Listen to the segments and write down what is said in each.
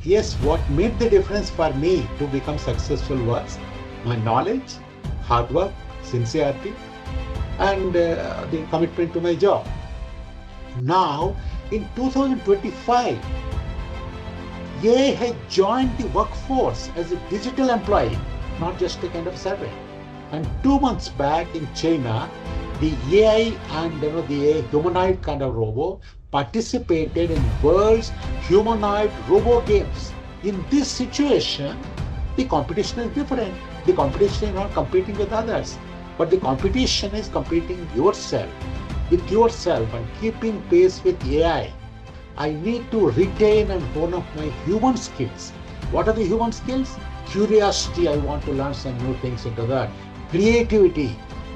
yes, what made the difference for me to become successful was my knowledge, hard work, sincerity, and the commitment to my job. Now, in 2025, AI has joined the workforce as a digital employee, not just a kind of servant. And 2 months back in China, the AI and the AI humanoid kind of robot participated in world's humanoid robo games. In this situation, the competition is different. The competition is not competing with others, but the competition is competing with yourself and keeping pace with AI. I need to retain and hone up my human skills. What are the human skills? Curiosity, I want to learn some new things into that. Creativity,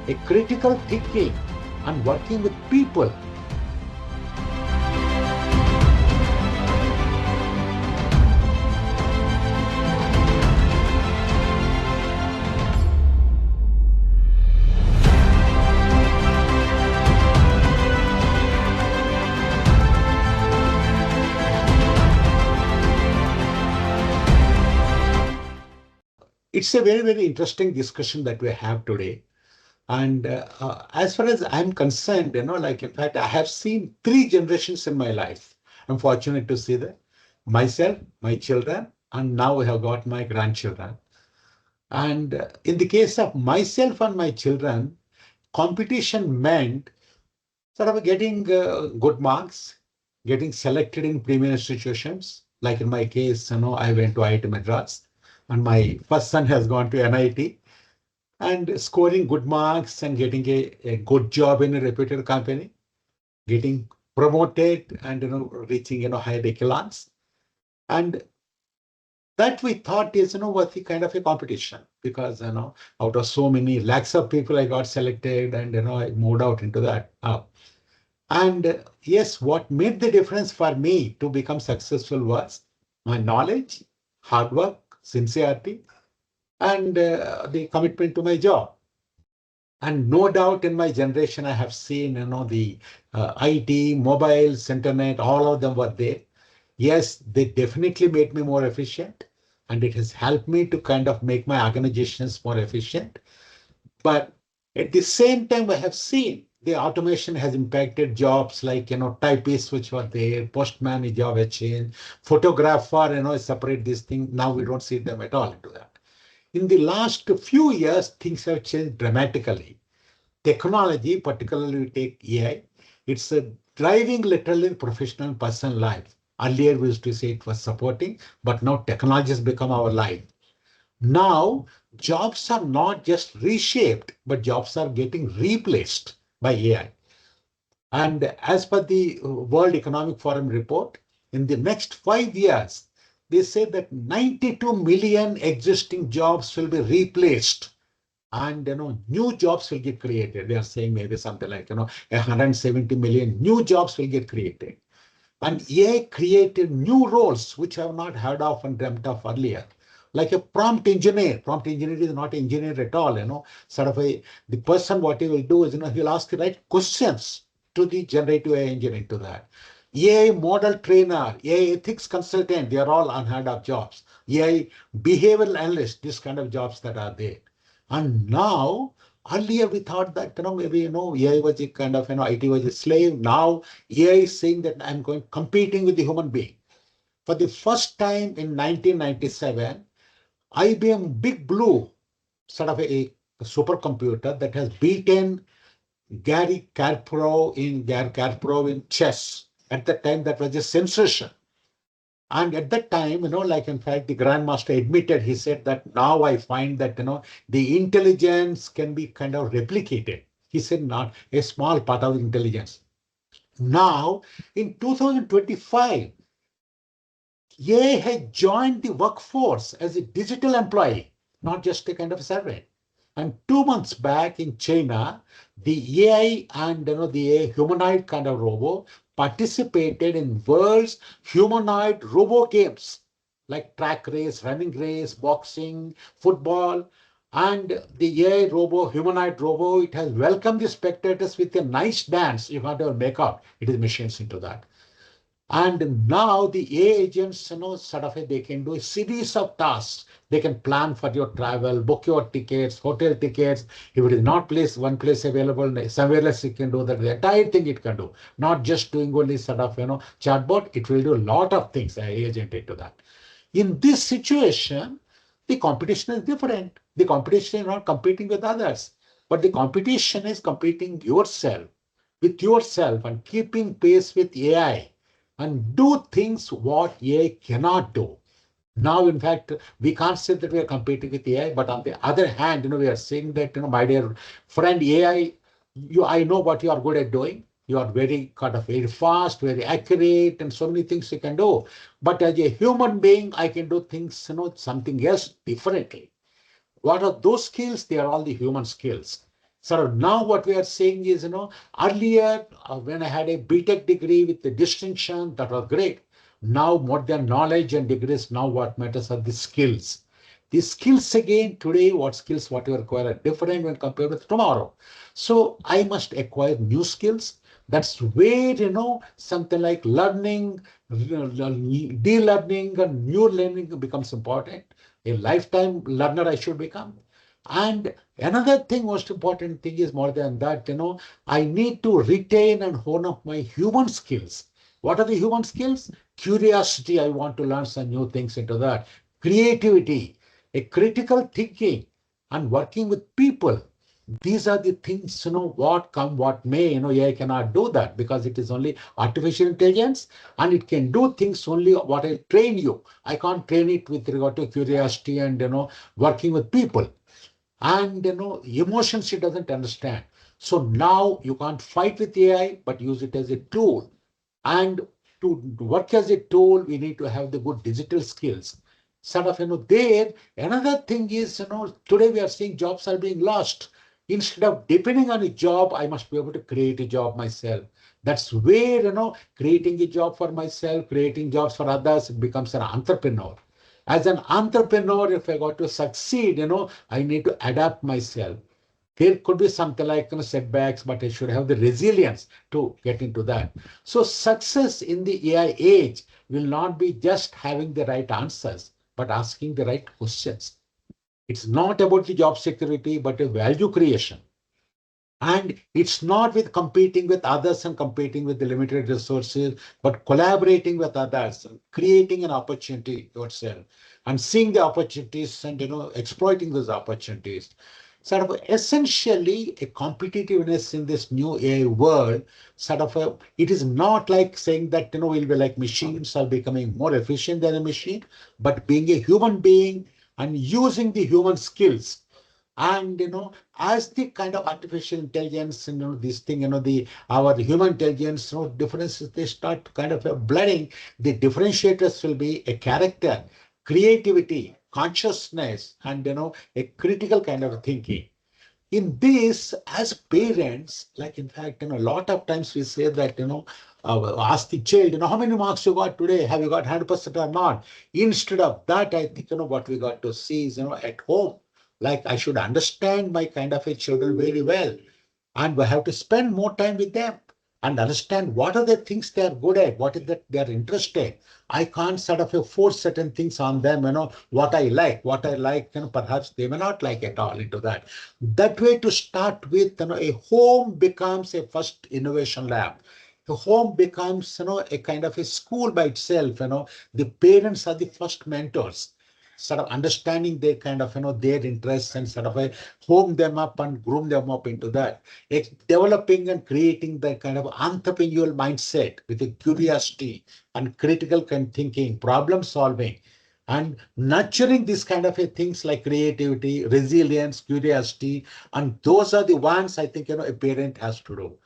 a critical thinking, and working with people. It's a very, very interesting discussion that we have today. And as far as I'm concerned, in fact, I have seen three generations in my life. I'm fortunate to see that myself, my children, and now I have got my grandchildren. And in the case of myself and my children, competition meant sort of getting good marks, getting selected in premier institutions. Like in my case, I went to IIT Madras, and my first son has gone to NIT, and scoring good marks and getting a good job in a reputed company, getting promoted and reaching higher echelons. And that we thought is was the kind of a competition, because out of so many lakhs of people I got selected, and I moved out into that. And yes, what made the difference for me to become successful was my knowledge, hard work, sincerity, and the commitment to my job. And no doubt in my generation, I have seen, the IT, mobiles, internet, all of them were there. Yes, they definitely made me more efficient, and it has helped me to kind of make my organizations more efficient. But at the same time, I have seen the automation has impacted jobs like, typists, which were there, postman, a job has changed, photographer, separate this thing. Now we don't see them at all into that. In the last few years, things have changed dramatically. Technology, particularly we take AI, it's a driving literally professional and personal life. Earlier we used to say it was supporting, but now technology has become our life. Now, jobs are not just reshaped, but jobs are getting replaced by AI. And as per the World Economic Forum report, in the next 5 years, they say that 92 million existing jobs will be replaced, and new jobs will get created. They are saying maybe something like 170 million new jobs will get created. And AI created new roles which I have not heard of and dreamt of earlier, like a prompt engineer. Prompt engineer is not an engineer at all. Sort of the person, what he will do is he'll ask the right questions to the generative AI engine into that. AI model trainer, AI ethics consultant, they are all unheard of jobs. AI behavioral analyst, these kind of jobs that are there. And now, earlier we thought that maybe AI was a kind of IT was a slave. Now AI is saying that I'm going competing with the human being. For the first time in 1997, IBM Big Blue, sort of a supercomputer that has beaten Gary Kasparov in chess. At that time, that was a sensation. And at that time, like in fact, the Grandmaster admitted, he said that now I find that, the intelligence can be kind of replicated. He said not a small part of intelligence. Now, in 2025, AI has joined the workforce as a digital employee, not just a kind of servant. And 2 months back in China, the AI and the AI humanoid kind of robot participated in world's humanoid robo games like track race, running race, boxing, football. And the AI robo, humanoid robo, it has welcomed the spectators with a nice dance. You can't even make out. It is machines into that. And now the AI agents, sort of they can do a series of tasks. They can plan for your travel, book your tickets, hotel tickets. If it is not one place available, somewhere else it can do that. The entire thing it can do. Not just doing only sort of, chatbot. It will do a lot of things, AI agent into that. In this situation, the competition is different. The competition is not competing with others, but the competition is competing yourself with yourself and keeping pace with AI and do things what AI cannot do. Now, in fact, we can't say that we are competing with AI, but on the other hand, we are saying that, my dear friend, AI, I know what you are good at doing. You are very kind of very fast, very accurate, and so many things you can do. But as a human being, I can do things, something else differently. What are those skills? They are all the human skills. So now what we are saying is, earlier when I had a BTech degree with the distinction, that was great. Now more than knowledge and degrees, now what matters are the skills. The skills again today, what you require are different when compared with tomorrow. So I must acquire new skills. That's where, something like learning, de-learning and new learning becomes important. A lifetime learner I should become. And another thing, most important thing is more than that, I need to retain and hone up my human skills. What are the human skills? Curiosity, I want to learn some new things into that. Creativity, a critical thinking, and working with people. These are the things, what come, what may, AI cannot do that because it is only artificial intelligence and it can do things only what I train you. I can't train it with regard to curiosity and, working with people. And, emotions it doesn't understand. So now you can't fight with AI, but use it as a tool. And to work as a tool, we need to have the good digital skills. Sort of, there. Another thing is, today we are seeing jobs are being lost. Instead of depending on a job, I must be able to create a job myself. That's where, creating a job for myself, creating jobs for others, it becomes an entrepreneur. As an entrepreneur, if I got to succeed, I need to adapt myself. There could be something like, setbacks, but I should have the resilience to get into that. So success in the AI age will not be just having the right answers, but asking the right questions. It's not about the job security, but a value creation. And it's not with competing with others and competing with the limited resources, but collaborating with others, creating an opportunity yourself and seeing the opportunities and, exploiting those opportunities. Sort of essentially a competitiveness in this new AI world, it is not like saying that, we'll be like machines are becoming more efficient than a machine, but being a human being and using the human skills and as the kind of artificial intelligence, this thing, the our human intelligence, differences they start kind of blending. The differentiators will be a character, creativity, consciousness, and a critical kind of thinking. In this, as parents, like in fact, a lot of times we say that, ask the child, how many marks you got today? Have you got 100% or not? Instead of that, I think, what we got to see is, at home, like I should understand my kind of a children very well. And we have to spend more time with them and understand what are the things they are good at, what is that they are interested. I can't sort of force certain things on them, what I like, perhaps they may not like at all into that. That way to start with, a home becomes a first innovation lab. The home becomes, a kind of a school by itself, the parents are the first mentors sort of understanding their kind of their interests and sort of home them up and groom them up into that. It's developing and creating the kind of entrepreneurial mindset with a curiosity and critical kind of thinking, problem solving, and nurturing these kind of things like creativity, resilience, curiosity, and those are the ones I think a parent has to do.